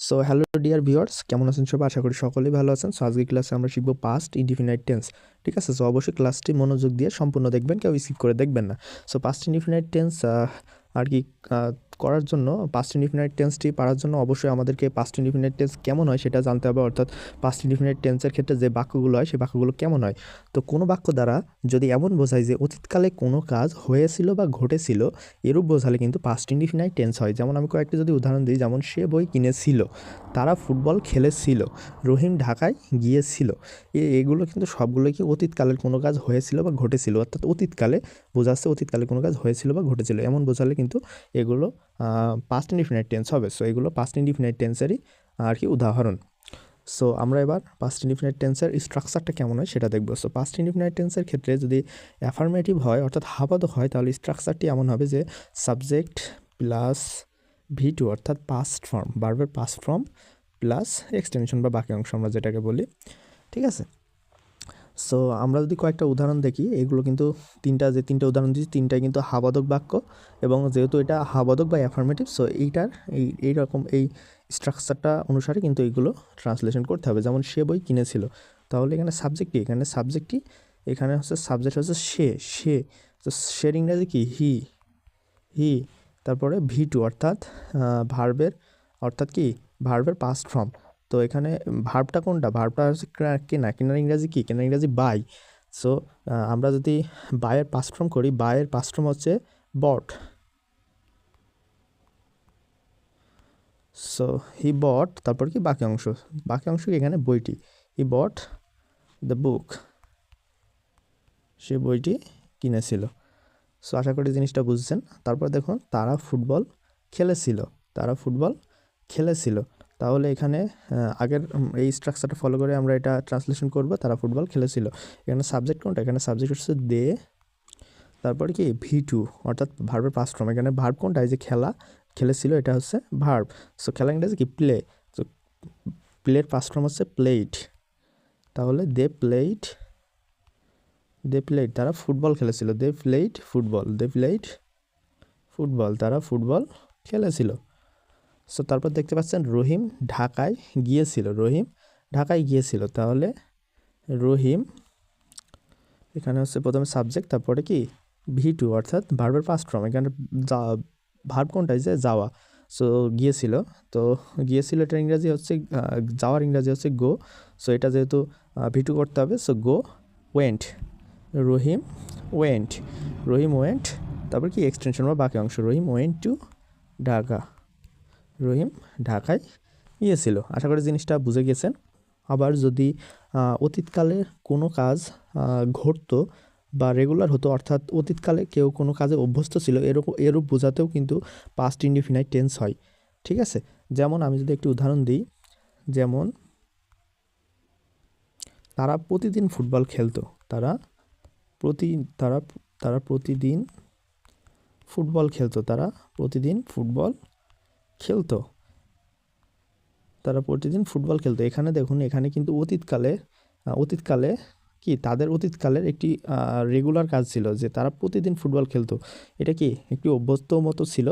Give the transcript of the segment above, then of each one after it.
So hello dear viewers, কেমন আছেন সবাই? আশা করি সকলেই ভালো আছেন। সো আজকের ক্লাসে আমরা শিখব পাস্ট ইনডিফিনাইট টেন্স। ঠিক আছে, সো অবশ্যই ক্লাসটি মনোযোগ দিয়ে সম্পূর্ণ দেখবেন, কেউ স্কিপ করে দেখবেন না। সো পাস্ট ইনডিফিনাইট টেন্স আর কি করার জন্য, পাস্ট ইনডিফিনাইট টেন্সটি পারার জন্য অবশ্যই আমাদেরকে পাস্ট ইনডিফিনাইট টেন্স কেমন হয় সেটা জানতে হবে। অর্থাৎ পাস্ট ইনডিফিনাইট টেন্সের ক্ষেত্রে যে বাক্যগুলো হয় সেই বাক্যগুলো কেমন হয়। তো কোনো বাক্য দ্বারা যদি এমন বোঝায় যে অতীতকালে কোনো কাজ হয়েছিল বা ঘটেছিল, এরূপ বোঝালে কিন্তু পাস্ট ইনডিফিনাইট টেন্স হয়। যেমন আমি কয়েকটি যদি উদাহরণ দিই, যেমন সে বই কিনেছিল, তারা ফুটবল খেলেছিল, রহিম ঢাকায় গিয়েছিল। এগুলো কিন্তু সবগুলোই কি অতীতকালের কোনো কাজ হয়েছিল বা ঘটেছিল, অর্থাৎ অতীতকালে বোঝাচ্ছে অতীতকালে কোনো কাজ হয়েছিল বা ঘটেছিল, এমন বোঝালে কিন্তু এগুলো পাস্ট ইনডিফিনাইট টেন্স হবে। সো এগুলো পাস্ট ইনডিফিনাইট টেন্সেরই আর কি উদাহরণ। সো আমরা এবার পাস্ট ইনডিফিনাইট টেন্সের স্ট্রাকচারটা কেমন হয় সেটা দেখব। সো পাস্ট ইনডিফিনাইট টেন্সের ক্ষেত্রে যদি অ্যাফার্মেটিভ হয় অর্থাৎ হাবাদক হয়, তাহলে স্ট্রাকচারটি এমন হবে যে সাবজেক্ট প্লাস V2 অর্থাৎ পাস্ট ফর্ম, ভার্বের পাস্ট ফর্ম প্লাস এক্সটেনশন বা বাক্যাংশ আমরা যেটাকে বলি। ঠিক আছে, সো আমরা যদি কয়েকটা উদাহরণ দেখি, এগুলো কিন্তু তিনটা উদাহরণ দিচ্ছি, তিনটাই কিন্তু হাবাদক বাক্য, এবং যেহেতু এটা হাবাদক বা অ্যাফার্মেটিভ, সো এইটার এইরকম এই স্ট্রাকচারটা অনুসারে কিন্তু এইগুলো ট্রান্সলেশন করতে হবে। যেমন সে বই কিনেছিল, তাহলে এখানে সাবজেক্টটি, এখানে হচ্ছে সাবজেক্ট হচ্ছে সে, তো সের ইংরাজি কি? হি। তারপরে V2 অর্থাৎ ভার্বের, অর্থাৎ কি ভার্বের পাস্ট ফর্ম। তো এখানে ভার্বটা কোনটা? ভার্বটা হচ্ছে কেনার ইংরাজি কি? কেনার ইংরাজি বাই। সো আমরা যদি বাইয়ের পাস্ট ফর্ম করি, বাইয়ের পাস্ট ফর্ম হচ্ছে বট। সো হি বট, তারপর কি বাকি অংশ কি এখানে? বইটি। হি বট দ্য বুক, সে বইটি কিনেছিল। সো আশা করি জিনিসটা বুঝছেন। তারপর দেখুন, তারা ফুটবল খেলেছিল। তাহলে এখানে আগের এই স্ট্রাকচারটা ফলো করে আমরা এটা ট্রান্সলেশন করব, তারা ফুটবল খেলেছিল। এখানে সাবজেক্ট কোনটা? এখানে সাবজেক্ট হচ্ছে দে, তারপরে কি V2 অর্থাৎ ভার্বের পাস্ট ফর্ম। এখানে ভার্ব কোনটা? এই যে খেলেছিল, এটা হচ্ছে ভার্ব। সো খেলা ইংরেজি কি? প্লে। সো প্লের পাস্ট ফর্ম হচ্ছে প্লেড। তাহলে দে প্লেড, তারা ফুটবল খেলেছিল। দে প্লেড ফুটবল, তারা ফুটবল খেলেছিল। সো তারপর দেখতে পাচ্ছেন রহিম ঢাকায় গিয়েছিল। তাহলে রহিম, এখানে হচ্ছে প্রথমে সাবজেক্ট, তারপরে কি V2 অর্থাৎ ভার্বের পাস্ট ফর্ম। এখানে ভার্ব কোনটা? যে যাওয়া। সো গিয়েছিল, তো গিয়েছিল এটার ইংরাজি হচ্ছে যাওয়ার ইংরাজি হচ্ছে গো। সো এটা যেহেতু V2 করতে হবে, সো গো ওয়েন্ট, রহিম ওয়েন্ট, তারপর কি এক্সটেনশন বা বাকি অংশ, রহিম ওয়েন্ট টু ঢাকা, রহিম ঢাকায় গিয়েছিল। আশা করি জিনিসটা বুঝে গেছেন। আবার যদি অতীতকালে কোনো কাজ ঘটতো বা রেগুলার হতো, অর্থাৎ অতীতকালে কেউ কোনো কাজে অভ্যস্ত ছিল, এরূপ বোঝাতেও কিন্তু পাস্ট ইনডিফিনাইট টেন্স হয়। ঠিক আছে, যেমন আমি যদি একটি উদাহরণ দিই, যেমন তারা প্রতিদিন ফুটবল খেলতো। তারা প্রতিদিন ফুটবল খেলতো। এখানে দেখুন, এখানে কিন্তু অতীতকালে কি তাদের অতীতকালের একটি রেগুলার কাজ ছিল যে তারা প্রতিদিন ফুটবল খেলতো। এটা কি একটি অভ্যস্ত মতো ছিল,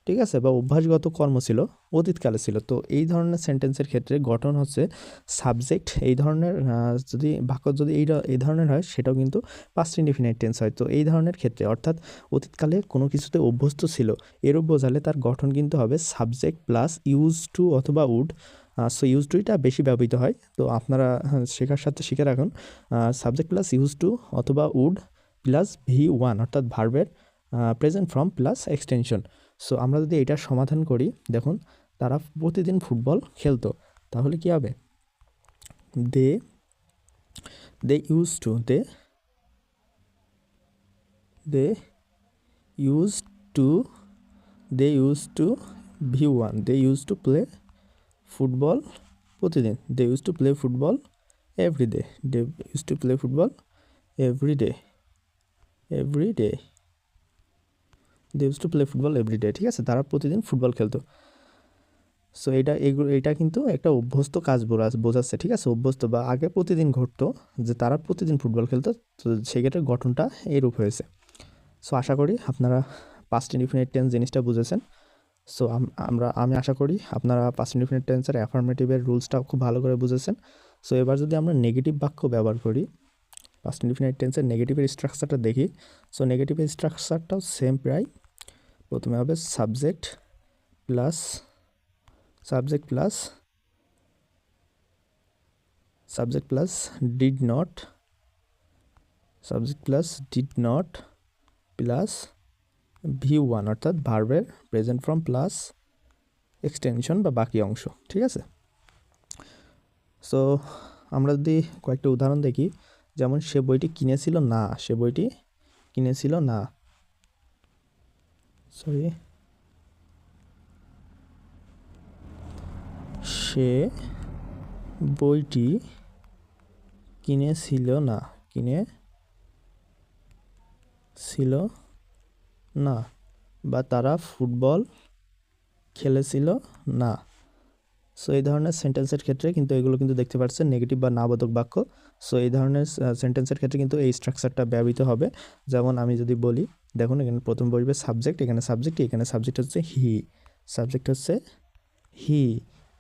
ঠিক আছে, বা অভ্যাসগত কর্ম ছিল, অতীতকালে ছিল। তো এই ধরনের সেন্টেন্সের ক্ষেত্রে গঠন হচ্ছে সাবজেক্ট। এই ধরনের যদি বাক্য যদি এই ধরনের হয়, সেটাও কিন্তু পাস্ট ইনডিফিনাইট টেন্স হয়। তো এই ধরনের ক্ষেত্রে অর্থাৎ অতীতকালে কোনো কিছুতে অভ্যস্ত ছিল, এরূপ বোঝালে তার গঠন কিন্তু হবে সাবজেক্ট প্লাস ইউজ টু অথবা উড। সো ইউজ টুটা বেশি ব্যবহৃত হয়, তো আপনারা শেখার সাথে শিখে রাখুন। সাবজেক্ট প্লাস ইউজ টু অথবা উড প্লাস V1 অর্থাৎ ভার্বের present form plus extension. So আমরা যদি এটার সমাধান করি, দেখুন তারা প্রতিদিন ফুটবল খেলতো, তাহলে কি হবে? They use to V1, they use to play football প্রতিদিন। They use to play football everyday. ঠিক আছে, তারা প্রতিদিন ফুটবল খেলতো। সো এটা কিন্তু একটা অভ্যস্ত কাজ বোঝাচ্ছে। ঠিক আছে, অভ্যস্ত বা আগে প্রতিদিন ঘটতো যে তারা প্রতিদিন ফুটবল খেলতো, তো সেক্ষেত্রে গঠনটা এরূপ হয়েছে। সো আশা করি আপনারা পাস্ট ইনডিফিনিট টেন্স জিনিসটা বুঝেছেন। সো আমি আশা করি আপনারা পাস্ট ইনডিফিনিট টেন্সের অ্যাফার্মেটিভের রুলসটা খুব ভালো করে বুঝেছেন। সো এবার যদি আমরা নেগেটিভ বাক্য ব্যবহার করি, পাস্ট ইনডিফিনিট টেন্সের নেগেটিভের স্ট্রাকচারটা দেখি। সো নেগেটিভের স্ট্রাকচারটাও সেম প্রায়। প্রথমে হবে subject plus did not plus V1 অর্থাৎ ভার্বের প্রেজেন্ট ফর্ম প্লাস এক্সটেনশন বা বাকি অংশ। ঠিক আছে, সো আমরা যদি কয়েকটা উদাহরণ দেখি, যেমন সে বইটি কিনেছিল না, সে বইটি কিনেছিল না, সে বইটি কিনেছিল না, বা তারা ফুটবল খেলেছিল না। সো এই ধরনের সেন্টেন্সের ক্ষেত্রে কিন্তু এগুলো কিন্তু দেখতে পাচ্ছেন নেগেটিভ বা নাবোধক বাক্য। সো এই ধরনের সেন্টেন্সের ক্ষেত্রে কিন্তু এই স্ট্রাকচারটা ব্যবহৃত হবে। যেমন আমি যদি বলি, দেখুন এখানে প্রথম বসবে সাবজেক্ট, এখানে সাবজেক্ট হচ্ছে হি,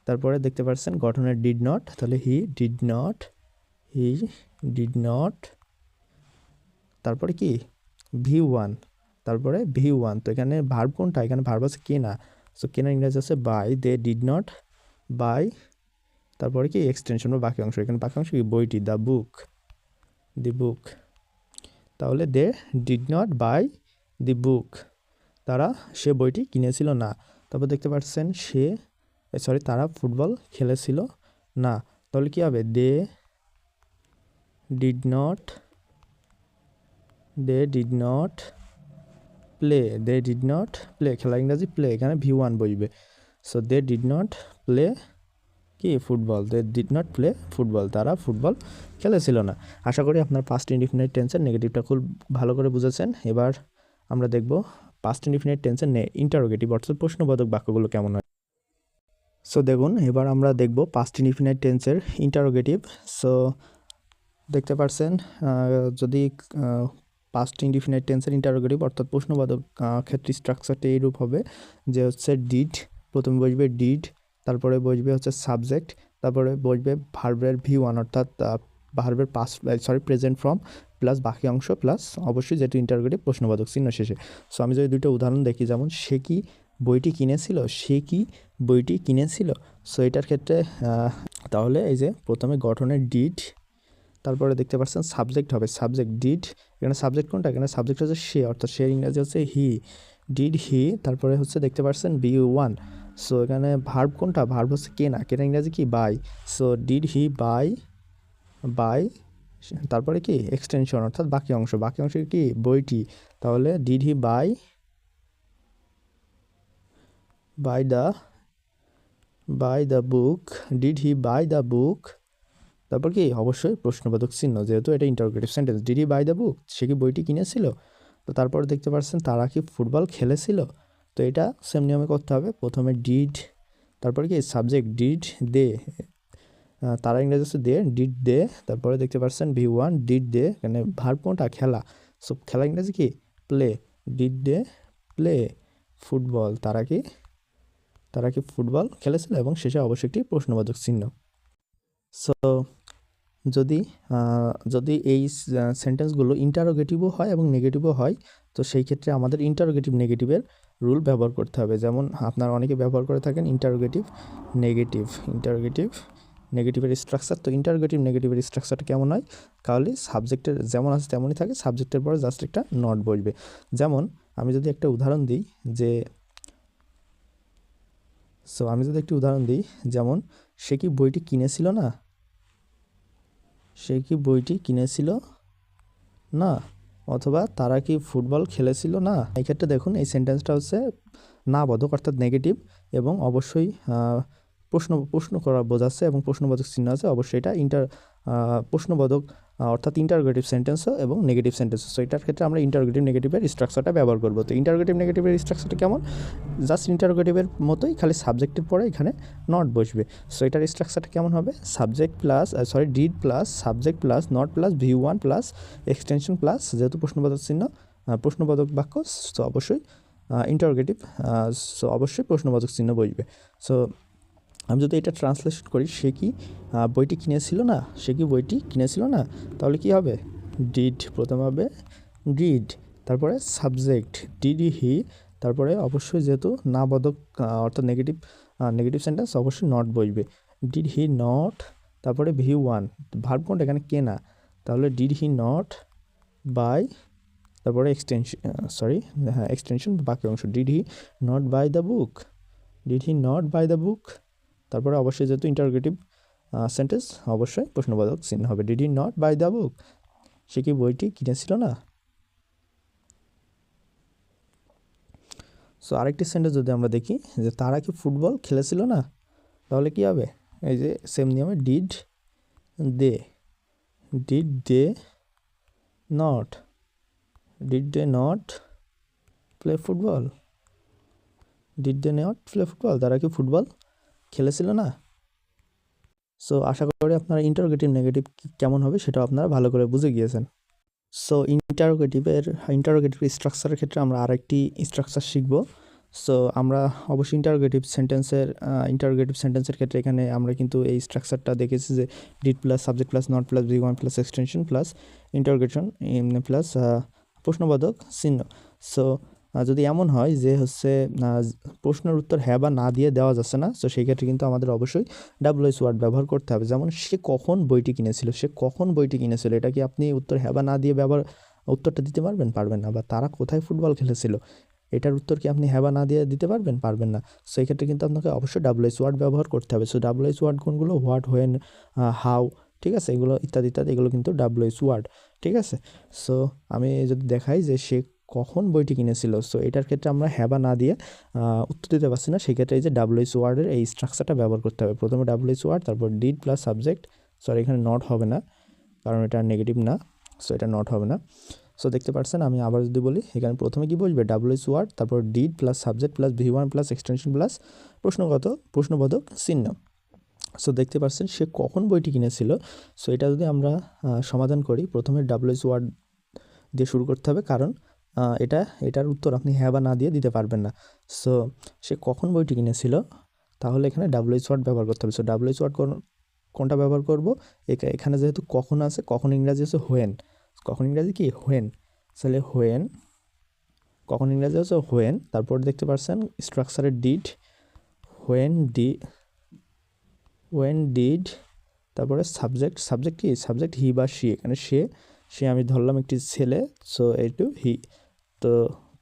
তারপরে দেখতে পাচ্ছেন গঠনের ডিড নট, তাহলে হি ডিড নট, তারপরে কি V1, তো এখানে ভার্ব কোনটা, এখানে ভার্ব আছে কেনা। সো কেনার ইংরেজি আছে buy, they did not buy, তারপরে কি এক্সটেনশন বা বাকি অংশ, এখানে বাকি অংশ কি বইটি, দি বুক, তাহলে they did not buy the book, সে বইটি কিনেছিল না। তারপর দেখতে পাচ্ছেন তারা ফুটবল খেলেছিল না, তাহলে কি হবে, দে ডিড নট প্লে, খেলা ইংরাজি প্লে, এখানে V1 বসবে। So they did not play football, তারা ফুটবল খেলেছিল না। আশা করি আপনার পাস্ট ইনডিফিনিট টেন্সের নেগেটিভটা খুব ভালো করে বুঝেছেন। এবার আমরা দেখব পাস্ট ইনডিফিনিট টেন্সের ইন্টারোগেটিভ অর্থাৎ প্রশ্নবোধক বাক্যগুলো কেমন হয়। সো দেখুন, এবার আমরা দেখব পাস্ট ইনডিফিনিট টেন্সের ইন্টারোগেটিভ। সো দেখতে পাচ্ছেন, যদি পাস্ট ইনডিফিনিট টেন্সের ইন্টারোগেটিভ অর্থাৎ প্রশ্নবোধক ক্ষেত্রে স্ট্রাকচারটা এইরূপ হবে যে হচ্ছে ডিড, প্রথমে বসবে ডিড, তারপরে বসবে হচ্ছে সাবজেক্ট, তারপরে বসবে ভার্বের V1 অর্থাৎ ভার্বের প্রেজেন্ট ফর্ম প্লাস বাকি অংশ প্লাস অবশ্যই যেটি ইন্টারোগেটিভ প্রশ্নবোধক চিহ্ন শেষে। সো আমি যদি দুটো উদাহরণ দেখি, যেমন সে কি বইটি কিনেছিল, সো এটার ক্ষেত্রে তাহলে এই যে প্রথমে গঠনের ডিড, তারপরে দেখতে পাচ্ছেন সাবজেক্ট হবে ডিড, এখানে সাবজেক্ট কোনটা, এখানে সাবজেক্ট হচ্ছে সে, অর্থাৎ সে ইংরেজি হচ্ছে হি, তারপরে হচ্ছে দেখতে পাচ্ছেন V1। সো এখানে ভার্ব কোনটা, ভার্ব হচ্ছে কেনা ইংরাজি কি buy. So did he buy, তারপরে কি এক্সটেনশন অর্থাৎ বাকি অংশ কি বইটি, তাহলে did he buy the book, তারপর কি অবশ্যই প্রশ্নবোধক চিহ্ন, যেহেতু এটা interrogative sentence. Did he buy the book, সে কি বইটি কিনেছিল। তো তারপর দেখতে পাচ্ছেন তারা কি ফুটবল খেলেছিল। তো এটা সেম নিয়মে করতে হবে, প্রথমে ডিড, তারপরে কি সাবজেক্ট ডিড দে, তারা ইংরেজি হচ্ছে ডিড দে, তারপরে দেখতে পাচ্ছেন V1 ডিড দে, এখানে ভার্ব কোনটা, খেলা। সো খেলা ইংরেজি কি play, did they play football, তারা কি ফুটবল খেলেছিল, এবং শেষে অবশ্যই একটি প্রশ্নবোধক চিহ্ন। সো যদি এই সেন্টেন্সগুলো ইন্টারোগেটিভও হয় এবং নেগেটিভও হয়, তো সেই ক্ষেত্রে আমাদের নেগেটিভের রুল ব্যবহার করতে হবে। যেমন আপনারা অনেকে ব্যবহার করে থাকেন নেগেটিভের স্ট্রাকচার। তো নেগেটিভের স্ট্রাকচারটা কেমন হয়, তাহলে সাবজেক্টের যেমন আছে তেমনই থাকে, সাবজেক্টের পরে জাস্ট একটা নট বসবে। যেমন আমি যদি একটা উদাহরণ দিই যেমন সে কি বইটি কিনেছিল না, অথবা তারা কি ফুটবল খেলেছিল না। এই ক্ষেত্রে দেখুন এই সেন্টেন্সটা হচ্ছে না বোধক অর্থাৎ নেগেটিভ, এবং অবশ্যই প্রশ্ন করা বোঝাচ্ছে এবং প্রশ্নবোধক চিহ্ন আছে, অবশ্যই এটা প্রশ্নবোধক অর্থাৎ ইন্টারোগেটিভ সেন্টেন্সও এবং নেগেটিভ সেন্টেন্স। সো এটার ক্ষেত্রে আমরা নেগেটিভের স্ট্রাকচারটা ব্যবহার করবো। তো নেগেটিভের স্ট্রাকচারটা কেমন, জাস্ট ইন্টারোগেটিভের মতোই, খালি সাবজেক্টের পরে এখানে নট বসবে। সো এটার স্ট্রাকচারটা কেমন হবে, did plus subject plus not plus V1 plus extension plus, যেহেতু প্রশ্নবোধক চিহ্ন প্রশ্নবোধক বাক্য, তো অবশ্যই ইন্টারোগেটিভ, সো অবশ্যই প্রশ্নবোধক চিহ্ন বসবে। সো আমি যদি এটা ট্রান্সলেশন করি, সে কি বইটি কিনেছিল না, সে কি বইটি কিনেছিল না, তাহলে কি হবে? ডিড প্রথমে হবে ডিড, তারপরে সাবজেক্ট ডিড হি, তারপরে অবশ্যই যেহেতু না বোধক অর্থাৎ নেগেটিভ সেন্টেন্স অবশ্যই নট বসবে। ডিড হি নট, তারপরে ভি ওয়ান, ভার্ব কোনটা এখানে কেনা, তাহলে ডিড হি নট বাই, তারপরে এক্সটেনশন বাকি অংশ, did he not buy the book, did he not buy the book, তারপরে অবশ্যই যেহেতু ইন্টারোগেটিভ সেন্টেন্স অবশ্যই প্রশ্নবোধক চিহ্ন হবে। Did he not buy the book, সে কি বইটি কিনেছিল না। সো আরেকটি সেন্টেন্স যদি আমরা দেখি যে তারা কি ফুটবল খেলেছিল না, তাহলে কি হবে? এই যে সেম নিয়মে did they not, did they not play football, did they not play football, তারা কি ফুটবল খেলেছিল না। সো আশা করি আপনারা ইন্টারোগেটিভ নেগেটিভ কেমন হবে সেটাও আপনারা ভালো করে বুঝে গিয়েছেন। সো ইন্টারোগেটিভ স্ট্রাকচারের ক্ষেত্রে আমরা আরেকটি স্ট্রাকচার শিখব। সো আমরা অবশ্যই ইন্টারোগেটিভ সেন্টেন্সের ক্ষেত্রে এখানে আমরা কিন্তু এই স্ট্রাকচারটা দেখেছি যে did plus subject plus not plus V one plus extension plus interrogation plus প্রশ্নবোধক চিহ্ন। সো যদি এমন হয় যে হচ্ছে প্রশ্নের উত্তর হ্যাঁ বা না দিয়ে দেওয়া যাচ্ছে না, সো সেই ক্ষেত্রে কিন্তু আমাদের অবশ্যই ডাব্লিউএস ওয়ার্ড ব্যবহার করতে হবে। যেমন সে কখন বইটি কিনেছিল, এটা কি আপনি উত্তর হ্যাঁ বা না দিয়ে উত্তরটা দিতে পারবেন না। বা তারা কোথায় ফুটবল খেলেছিল, এটার উত্তর কি আপনি হ্যাঁ বা না দিয়ে দিতে পারবেন না। সো এই ক্ষেত্রে কিন্তু আপনাকে অবশ্যই ডাব্লিউএস ওয়ার্ড ব্যবহার করতে হবে। সো ডাব্লিউএস ওয়ার্ড কোনগুলো? হোয়াট, হোয়েন, হাউ, ঠিক আছে, এগুলো ইত্যাদি এগুলো কিন্তু ডাব্লিউএস ওয়ার্ড, ঠিক আছে। সো আমি যদি দেখাই যে সে কখন বইটি কিনেছিল, সো এটার ক্ষেত্রে আমরা হ্যাঁ বা না দিয়ে উত্তর দিতে পারছি না, সেই ক্ষেত্রে এই যে ডাব্লিউএস ওয়ার্ডের এই স্ট্রাকচারটা ব্যবহার করতে হবে। প্রথমে ডাব্লিউএস ওয়ার্ড, তারপর ডিড প্লাস সাবজেক্ট, সরি এখানে নট হবে না কারণ এটা নেগেটিভ না, সো এটা নট হবে না। সো দেখতে পাচ্ছেন, আমি আবার যদি বলি এখানে প্রথমে কি বসবে? ডাব্লিউএস ওয়ার্ড, তারপর did plus subject plus V one plus extension plus প্রশ্নবোধক চিহ্ন। সো দেখতে পাচ্ছেন সে কখন বইটি কিনেছিল। সো এটা যদি আমরা সমাধান করি, প্রথমে ডাব্লিউএস ওয়ার্ড দিয়ে শুরু করতে হবে, কারণ এটার উত্তর আপনি হ্যাঁ বা না দিয়ে দিতে পারবেন না। সো সে কখন বইটি কিনেছিল, তাহলে এখানে ডাব্লিউএস ওয়ার্ড ব্যবহার করতে হবে। সো ডাব্লিউএস ওয়ার্ড কোনটা ব্যবহার করব? এখানে যেহেতু কখন আছে, কখন ইংরাজি আছে হোয়েন, কখন ইংরাজি কি? হোয়েন, তাহলে হোয়েন, কখন ইংরাজি আছে হোয়েন, তারপর দেখতে পাচ্ছেন স্ট্রাকচারের ডিড, হোয়েন ডিড, তারপরে সাবজেক্ট কি? সাবজেক্ট হি বা সি, এখানে সে আমি ধরলাম একটি ছেলে, সো এইটু হি, তো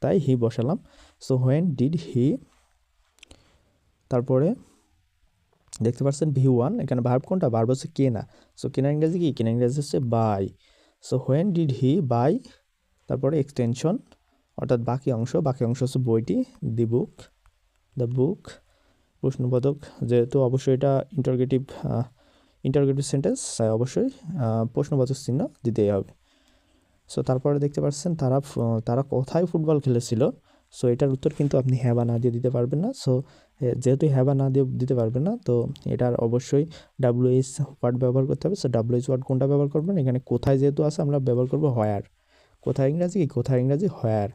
তাই হি বসালাম। সো হোয়েন ডিড হি, তারপরে দেখতে পাচ্ছেন ভি ওয়ান, এখানে ভার্ব কোনটা? ভার্ব হচ্ছে কেনা, সো কেনার ইংরাজি কি? কেনার ইংরাজি হচ্ছে buy. So when did he buy, তারপরে এক্সটেনশন অর্থাৎ বাকি অংশ হচ্ছে বইটি, দ্য বুক, প্রশ্নবোধক, যেহেতু অবশ্যই এটা ইন্টারোগেটিভ সেন্টেন্স, অবশ্যই প্রশ্নবোধক চিহ্ন দিতেই হবে। সো তারপরে দেখতে পাচ্ছেন তারা কোথায় ফুটবল খেলেছিল। সো এটার উত্তর কিন্তু আপনি হ্যাঁ বা না দিয়ে দিতে পারবেন না। সো যেহেতু হ্যাঁ বা না দিয়ে দিতে পারবেন না, তো এটার অবশ্যই ডাব্লিউএস ওয়ার্ড ব্যবহার করতে হবে। সো ডাব্লিউএস ওয়ার্ড কোনটা ব্যবহার করবেন? এখানে কোথায় যেহেতু আছে, আমরা ব্যবহার করবো হোয়ার। কোথায় ইংরাজি হোয়ার,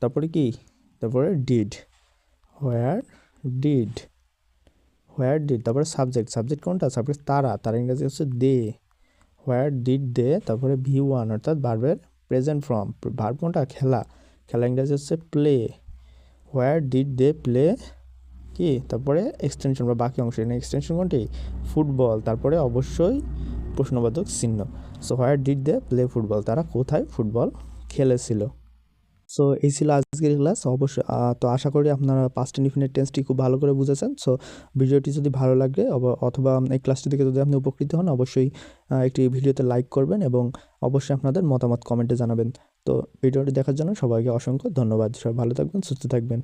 তারপরে কি? তারপরে ডিড, হোয়ার ডিড, তারপরে সাবজেক্ট কোনটা? সাবজেক্ট তারা ইংরাজি হচ্ছে দে, হোয়ার ডিড দে, তারপরে ভি ওয়ান অর্থাৎ ভার্বের প্রেজেন্ট ফর্ম, ভার্ব কোনটা? খেলা ইংরাজি হচ্ছে play, where did they play কি? তারপরে এক্সটেনশন বা বাকি অংশ, এখানে এক্সটেনশন কোনটি? ফুটবল, তারপরে অবশ্যই প্রশ্নবোধক চিহ্ন। So where did they play football, তারা কোথায় ফুটবল খেলেছিল। সো এই ছিল আজকের ক্লাস। অবশ্যই তো আশা করি আপনারা পাস্ট ইনডিফিনিট টেন্সটি খুব ভালো করে বুঝেছেন। সো ভিডিওটি যদি ভালো লাগে অথবা এই ক্লাসটি থেকে যদি আপনি উপকৃত হন, অবশ্যই একটি ভিডিওতে লাইক করবেন এবং অবশ্যই আপনাদের মতামত কমেন্টে জানাবেন। তো ভিডিওটি দেখার জন্য সবাইকে অসংখ্য ধন্যবাদ। সবাই ভালো থাকবেন, সুস্থ থাকবেন।